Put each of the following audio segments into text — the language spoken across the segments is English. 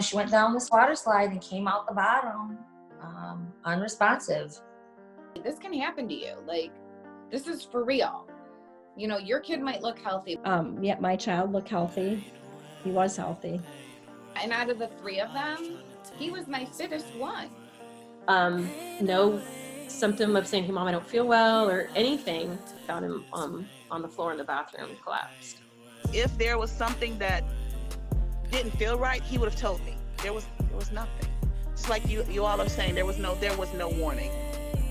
she went down this water slide and came out the bottom, unresponsive. This can happen to you. Like, this is for real. Your kid might look healthy. Yeah, my child looked healthy. He was healthy. And out of the three of them, he was my fittest one. No symptom of saying, "Hey, Mom, I don't feel well," or anything. Found him on the floor in the bathroom, collapsed. If there was something that didn't feel right, he would have told me. There was nothing. Just like you all are saying, there was no warning.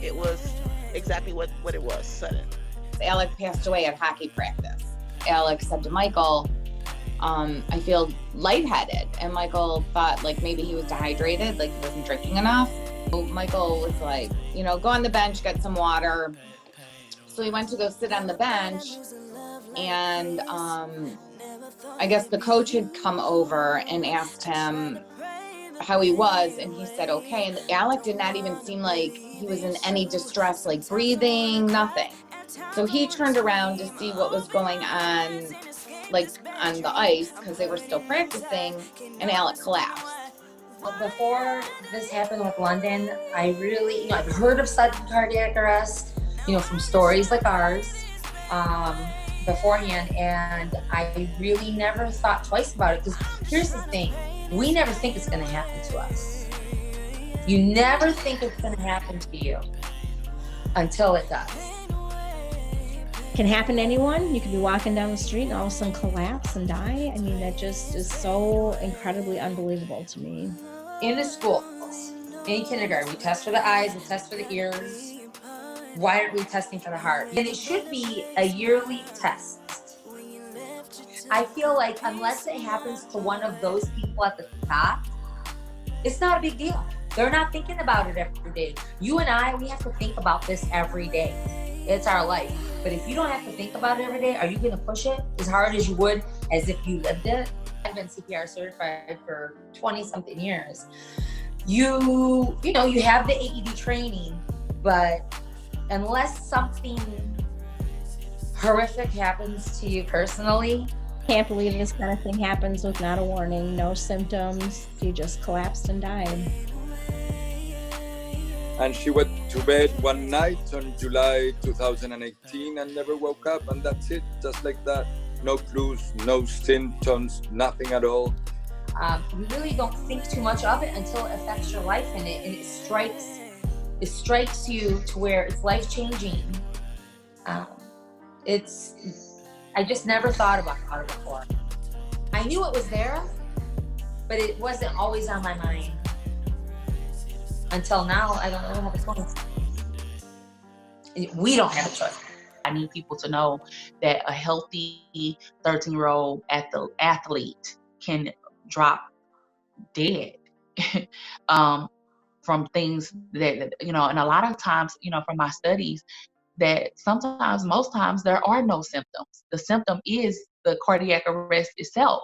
It was exactly what it was, sudden. Alec passed away at hockey practice. Alec said to Michael, I feel lightheaded. And Michael thought like maybe he was dehydrated, like he wasn't drinking enough. So Michael was like, go on the bench, get some water. So he went to go sit on the bench, and I guess the coach had come over and asked him how he was, and he said okay. And Alec did not even seem like he was in any distress, like breathing, nothing. So he turned around to see what was going on, like on the ice, because they were still practicing, and Alec collapsed. Before this happened with London, I really, I've heard of sudden cardiac arrest, from stories like ours beforehand, and I really never thought twice about it, because here's the thing, we never think it's going to happen to us. You never think it's going to happen to you until it does. Can happen to anyone. You could be walking down the street and all of a sudden collapse and die. I mean, that just is so incredibly unbelievable to me. In the schools, in kindergarten, we test for the eyes, we test for the ears. Why aren't we testing for the heart? And it should be a yearly test. I feel like unless it happens to one of those people at the top, it's not a big deal. They're not thinking about it every day. You and I, we have to think about this every day. It's our life. But if you don't have to think about it every day, are you going to push it as hard as you would as if you lived it? I've been CPR certified for 20-something years. You have the AED training, but unless something horrific happens to you personally, Can't believe this kind of thing happens with not a warning, no symptoms. You just collapsed and died. And she went to bed one night on July 2018 and never woke up, and that's it, just like that. No clues, no symptoms, nothing at all. You really don't think too much of it until it affects your life, and it strikes you to where it's life-changing. I just never thought about it before. I knew it was there, but it wasn't always on my mind. Until now, I don't really have a choice. We don't have a choice. I need people to know that a healthy 13-year-old athlete can drop dead from things that, and a lot of times, from my studies, that sometimes, most times, there are no symptoms. The symptom is the cardiac arrest itself.